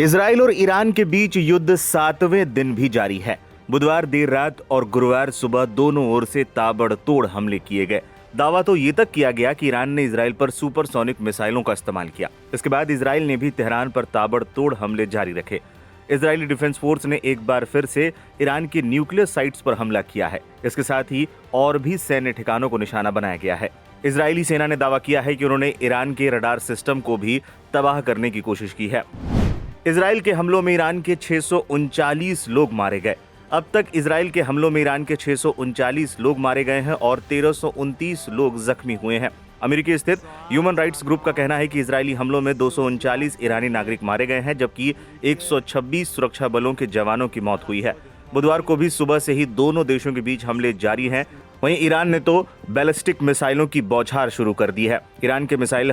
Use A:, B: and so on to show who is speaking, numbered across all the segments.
A: Israel और Iran के बीच युद्ध 7वें दिन भी जारी है। बुधवार देर रात और गुरुवार सुबह दोनों ओर से ताबड़तोड़ हमले किए गए। दावा तो ये तक किया गया कि ईरान ने इजराइल पर सुपरसोनिक मिसाइलों का इस्तेमाल किया। इसके बाद इजराइल ने भी तेहरान पर ताबड़तोड़ हमले जारी रखे। इजरायली डिफेंस फोर्स ने एक बार फिर से ईरान की न्यूक्लियर साइट्स पर हमला किया है। इसके साथ ही और भी सैन्य ठिकानों को निशाना बनाया गया है। इजरायली सेना ने दावा किया है कि उन्होंने ईरान के रडार सिस्टम को भी तबाह करने की कोशिश की है। इजराइल के हमलों में ईरान के 639 लोग मारे गए। अब तक इजराइल के हमलों में ईरान के 639 लोग मारे गए हैं और 1329 लोग जख्मी हुए हैं। अमेरिकी स्थित ह्यूमन राइट्स ग्रुप का कहना है कि इजरायली हमलों में 239 ईरानी नागरिक मारे गए हैं, जबकि 126 सुरक्षा बलों के जवानों की मौत हुई है। बुधवार को भी सुबह से ही दोनों देशों के बीच हमले जारी हैं। वहीं ईरान ने तो बैलिस्टिक मिसाइलों की बौछार शुरू कर दी है। ईरान के मिसाइल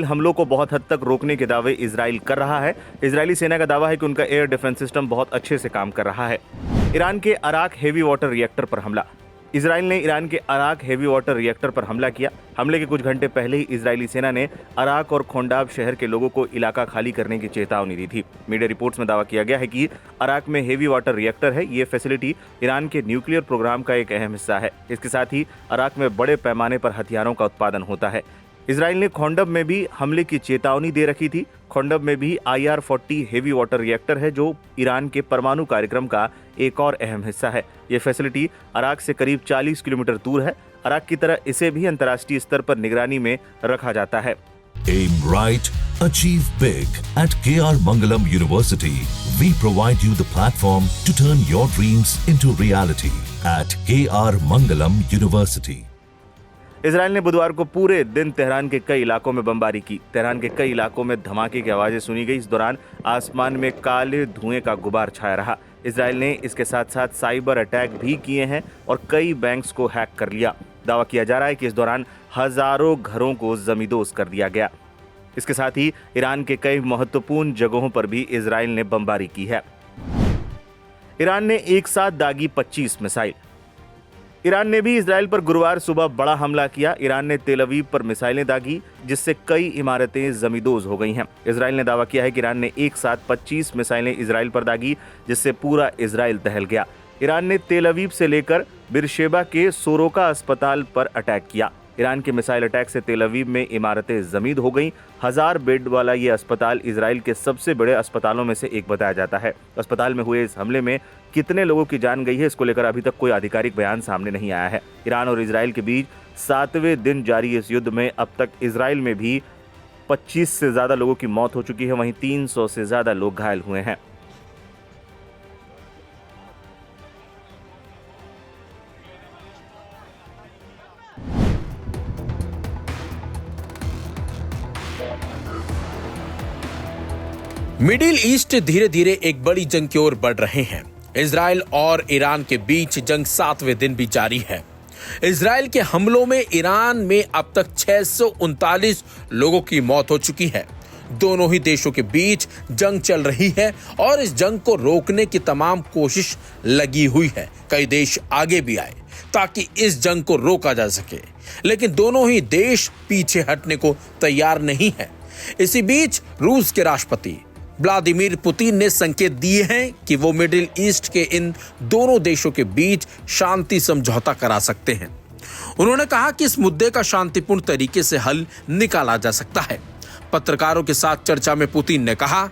A: हमलों को बहुत हद तक रोकने के दावे इजराइल कर रहा है। इजरायली सेना का दावा है कि उनका एयर डिफेंस सिस्टम बहुत अच्छे से काम कर रहा है। ईरान के अराक हेवी वाटर रिएक्टर पर हमला। इजराइल ने ईरान के अराक हेवी वाटर रिएक्टर पर हमला किया। हमले के कुछ घंटे पहले ही इजरायली सेना ने अराक और खोंडाब शहर के लोगों को इलाका खाली करने की चेतावनी दी थी। मीडिया रिपोर्ट्स में दावा किया गया है कि अराक में हेवी वाटर रिएक्टर है। ये फैसिलिटी ईरान के न्यूक्लियर प्रोग्राम का एक अहम हिस्सा है। इसके साथ ही अराक में बड़े पैमाने पर हथियारों का उत्पादन होता है। इजराइल ने खोंडब में भी हमले की चेतावनी दे रखी थी। खोंडब में भी IR-40 हेवी वाटर रिएक्टर है, जो ईरान के परमाणु कार्यक्रम का एक और अहम हिस्सा है। ये फैसिलिटी अराक से करीब 40 किलोमीटर दूर है। अराक की तरह इसे भी अंतर्राष्ट्रीय स्तर पर निगरानी में रखा जाता है।
B: Aim right, achieve big. At KR Mangalam University, we provide you the platform to turn your dreams into reality. At KR Mangalam University.
A: Israel ने बुधवार को पूरे दिन तेहरान के कई इलाकों में बमबारी की। तेहरान के कई इलाकों में धमाके की आवाजें सुनी गई। इस दौरान आसमान में काले धुएं का गुबार छाया रहा। इजराइल ने इसके साथ साथ साइबर अटैक भी किए हैं और कई बैंक्स को हैक कर लिया। दावा किया जा रहा है कि इस दौरान हजारों घरों को जमींदोज कर दिया गया। इसके साथ ही ईरान के कई महत्वपूर्ण जगहों पर भी इजराइल ने बमबारी की है। ईरान ने एक साथ दागी 25 मिसाइल। ईरान ने भी इजराइल पर गुरुवार सुबह बड़ा हमला किया। ईरान ने तेल अवीव पर मिसाइलें दागी, जिससे कई इमारतें जमींदोज हो गई हैं। इजराइल ने दावा किया है कि ईरान ने एक साथ 25 मिसाइलें इजराइल पर दागी, जिससे पूरा इजराइल दहल गया। ईरान ने तेल अवीव से लेकर बिरशेबा के सोरोका अस्पताल पर अटैक किया। ईरान के मिसाइल अटैक से तेल अवीव में इमारतें जमींद हो गईं। 1000 बेड वाला ये अस्पताल इजराइल के सबसे बड़े अस्पतालों में से एक बताया जाता है। अस्पताल में हुए इस हमले में कितने लोगों की जान गई है, इसको लेकर अभी तक कोई आधिकारिक बयान सामने नहीं आया है। ईरान और इजराइल के बीच 7वें दिन जारी इस युद्ध में अब तक इजराइल में भी 25 से ज्यादा लोगों की मौत हो चुकी है। वहीं 300 से ज्यादा लोग घायल हुए हैं।
C: मिडिल ईस्ट धीरे धीरे एक बड़ी जंग की ओर बढ़ रहे हैं। इजराइल और ईरान के बीच जंग 7वें दिन भी जारी है। इजराइल के हमलों में ईरान में अब तक 639 लोगों की मौत हो चुकी है। दोनों ही देशों के बीच जंग चल रही है और इस जंग को रोकने की तमाम कोशिश लगी हुई है। कई देश आगे भी आए ताकि इस जंग को रोका जा सके, लेकिन दोनों ही देश पीछे हटने को तैयार नहीं है। इसी बीच रूस के राष्ट्रपति व्लादिमीर पुतिन ने संकेत दिए हैं कि वो मिडिल ईस्ट के इन दोनों देशों के बीच शांति समझौता करा सकते हैं। उन्होंने कहा कि इस मुद्दे का शांतिपूर्ण तरीके से हल निकाला जा सकता है। पत्रकारों के साथ चर्चा में पुतिन ने कहा,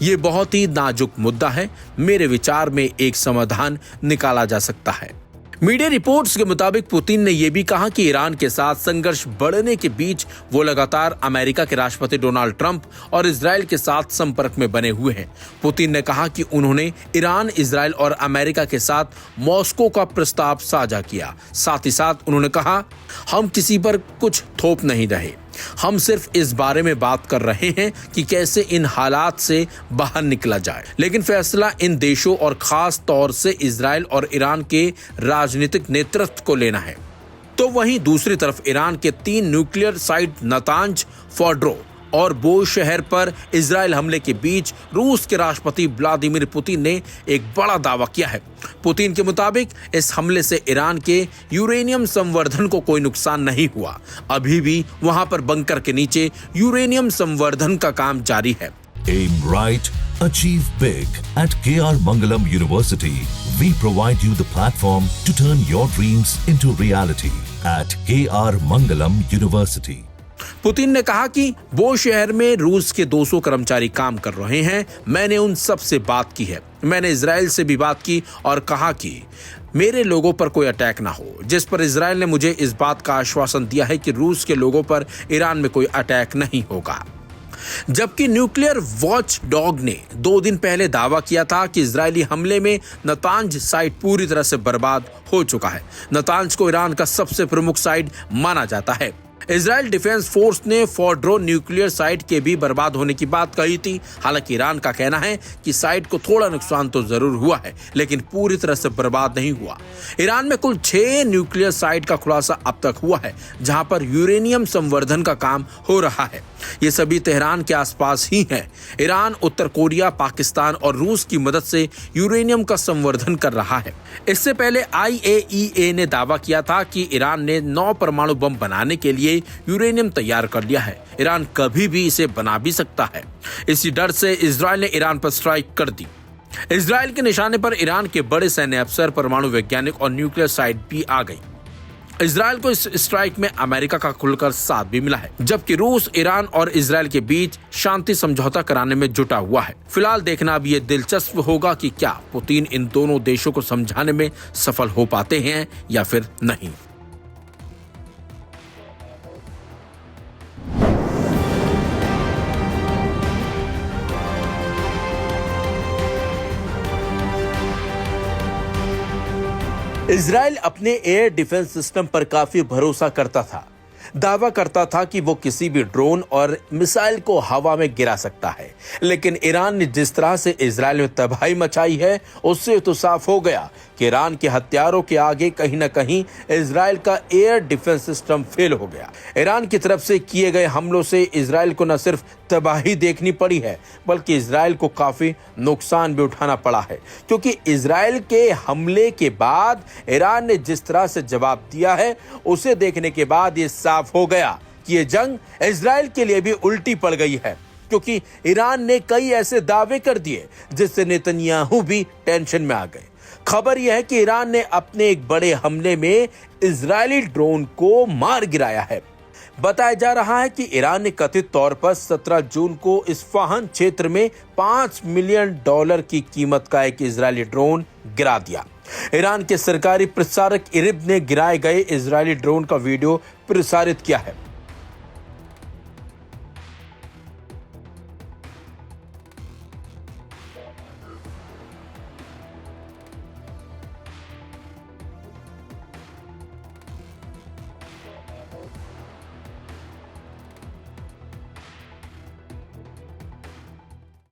C: यह बहुत ही नाजुक मुद्दा है। मेरे विचार में एक समाधान निकाला जा सकता है। मीडिया रिपोर्ट्स के मुताबिक पुतिन ने यह भी कहा कि ईरान के साथ संघर्ष बढ़ने के बीच वो लगातार अमेरिका के राष्ट्रपति डोनाल्ड ट्रंप और इजराइल के साथ संपर्क में बने हुए हैं। पुतिन ने कहा कि उन्होंने ईरान, इजराइल और अमेरिका के साथ मॉस्को का प्रस्ताव साझा किया। साथ ही साथ उन्होंने कहा, हम किसी पर कुछ थोप नहीं रहे। हम सिर्फ इस बारे में बात कर रहे हैं कि कैसे इन हालात से बाहर निकला जाए, लेकिन फैसला इन देशों और खास तौर से इजराइल और ईरान के राजनीतिक नेतृत्व को लेना है। तो वहीं दूसरी तरफ ईरान के 3 न्यूक्लियर साइट नतांज, फोर्डो और बोई शहर पर इजराइल हमले के बीच रूस के राष्ट्रपति व्लादिमीर पुतिन ने एक बड़ा दावा किया है। पुतिन के मुताबिक इस हमले से ईरान के यूरेनियम संवर्धन को कोई नुकसान नहीं हुआ। अभी भी वहां पर बंकर के नीचे यूरेनियम संवर्धन का काम जारी है।
B: Aim right, achieve big. At KR Mangalam University, we provide you the platform to turn your dreams into reality. At KR Mangalam University.
C: Putin ने कहा कि वो शहर में रूस के 200 कर्मचारी काम कर रहे हैं। मैंने उन सब से बात की है। मैंने इजराइल से भी बात की और कहा कि मेरे लोगों पर कोई अटैक ना हो, जिस पर इजराइल ने मुझे इस बात का आश्वासन दिया है कि रूस के लोगों पर ईरान में कोई अटैक नहीं होगा। जबकि न्यूक्लियर वॉच डॉग ने 2 दिन पहले दावा किया था कि इजरायली हमले में नतांज साइट पूरी तरह से बर्बाद हो चुका है। नतांज को ईरान का सबसे प्रमुख साइट माना जाता है। इजराइल डिफेंस फोर्स ने फोर्डो न्यूक्लियर साइट के भी बर्बाद होने की बात कही थी। हालांकि ईरान का कहना है कि साइट को थोड़ा नुकसान तो जरूर हुआ है, लेकिन पूरी तरह से बर्बाद नहीं हुआ। ईरान में कुल 6 न्यूक्लियर साइट का खुलासा अब तक हुआ है, जहां पर यूरेनियम संवर्धन का काम हो रहा है। ये सभी तेहरान के आसपास ही हैं। ईरान उत्तर कोरिया, पाकिस्तान और रूस की मदद से यूरेनियम का संवर्धन कर रहा है। इससे पहले IAEA ने दावा किया था कि ईरान ने 9 परमाणु बम बनाने के लिए यूरेनियम तैयार कर लिया है। ईरान कभी भी इसे बना भी सकता है। इसी डर से इजराइल ने ईरान पर स्ट्राइक कर दी। इजराइल के निशाने पर ईरान के बड़े सैन्य अफसर, परमाणु वैज्ञानिक और न्यूक्लियर साइट भी आ गई। इजराइल को इस स्ट्राइक में अमेरिका का खुलकर साथ भी मिला है, जबकि रूस, ईरान और इजराइल के बीच शांति समझौता कराने में जुटा हुआ है। फिलहाल देखना अब ये दिलचस्प होगा कि क्या पुतिन इन दोनों देशों को समझाने में सफल हो पाते हैं या फिर नहीं। इजराइल अपने एयर डिफेंस सिस्टम पर काफी भरोसा करता था। दावा करता था कि वो किसी भी ड्रोन और मिसाइल को हवा में गिरा सकता है, लेकिन ईरान ने जिस तरह से इजराइल में तबाही मचाई है, उससे तो साफ हो गया कि ईरान के हथियारों के आगे कहीं न कहीं इजराइल का एयर डिफेंस सिस्टम फेल हो गया। ईरान की तरफ से किए गए हमलों से इजराइल को न सिर्फ तबाही देखनी पड़ी है, बल्कि इजराइल को काफी नुकसान भी उठाना पड़ा है, क्योंकि इजराइल के हमले के बाद ईरान ने जिस तरह से जवाब दिया है, उसे देखने के बाद ये साफ हो गया कि ये जंग इजराइल के लिए भी उल्टी पड़ गई है, क्योंकि ईरान ने कई ऐसे दावे कर दिए जिससे नेतन्याहू भी टेंशन में आ गए। खबर यह है कि ईरान ने अपने एक बड़े हमले में इजरायली ड्रोन को मार गिराया है। बताया जा रहा है कि ईरान ने कथित तौर पर 17 जून को इस्फहान क्षेत्र में $5 मिलियन की कीमत का एक इजरायली ड्रोन गिरा दिया। ईरान के सरकारी प्रसारक इरिब ने गिराए गए इजरायली ड्रोन का वीडियो प्रसारित किया है।